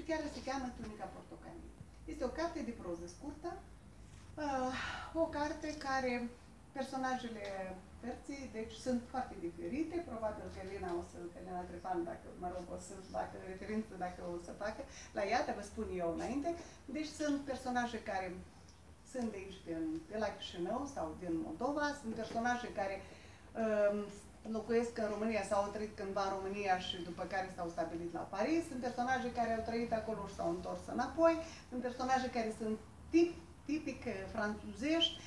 chiar se cheamă Tunica portocaliu. Este o carte de proză scurtă, o carte care personajele cărții, deci sunt foarte diferite, probabil că Elena Trepan, dacă referință, dacă o să facă la ea, dar vă spun eu înainte. Deci sunt personaje care sunt de aici, de la Chișinău sau din Moldova, sunt personaje care locuiesc în România sau au trăit cândva în România și după care s-au stabilit la Paris, sunt personaje care au trăit acolo și s-au întors înapoi, sunt personaje care sunt tipic franțuzești.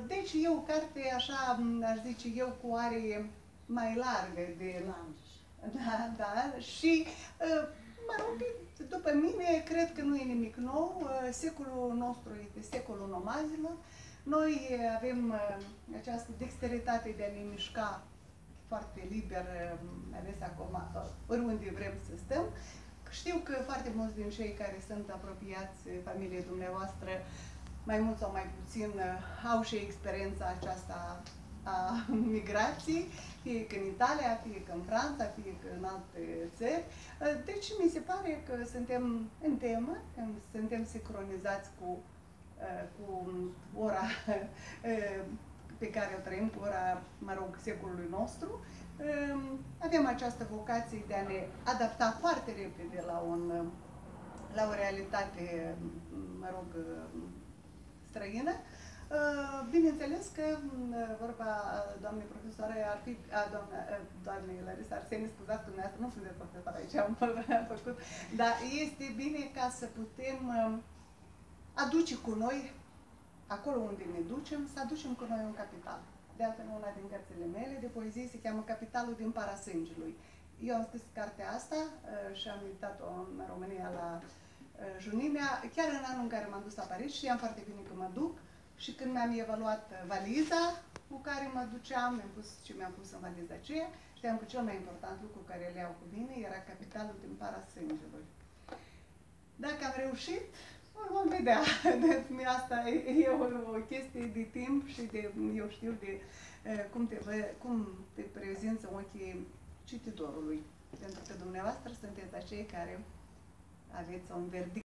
Deci e o carte, așa aș zice eu, cu arie mai largă de... Da, și, mă rog, după mine, cred că nu e nimic nou. Secolul nostru este secolul nomazilor. Noi avem această dexteritate de a ne mișca foarte liber, ales acum, oriunde vrem să stăm. Știu că foarte mulți din cei care sunt apropiați familiei dumneavoastră, mai mult sau mai puțin, au și experiența aceasta a migrației, fie că în Italia, fie că în Franța, fie că în alte țări. Deci mi se pare că suntem în temă, suntem sincronizați cu ora pe care o trăim, cu ora, mă rog, secolului nostru. Avem această vocație de a ne adapta foarte repede la o realitate, mă rog, străină. Bineînțeles că vorba doamnei profesoare ar fi, doamnei Larisa Arseni, scuzați dumneavoastră, nu sunt de profesor aici, am făcut, dar este bine ca să putem aduce cu noi, acolo unde ne ducem, să aducem cu noi un capital. De altfel, una din cărțile mele de poezie se cheamă Capitalul din Parasângelui. Eu am scris cartea asta și am editat-o în România la Junimea, chiar în anul în care m-am dus la Paris, știam foarte bine că mă duc și când mi-am evaluat valiza cu care mă duceam, mi-am pus în valiza aceea, știam că cel mai important lucru care le iau cu mine era Capitalul din Parasângelui. Dacă am reușit, vom vedea. Asta e o chestie de timp și de, eu știu, de cum te prezinți în ochii cititorului. Pentru că dumneavoastră sunteți acei care aveți un verdict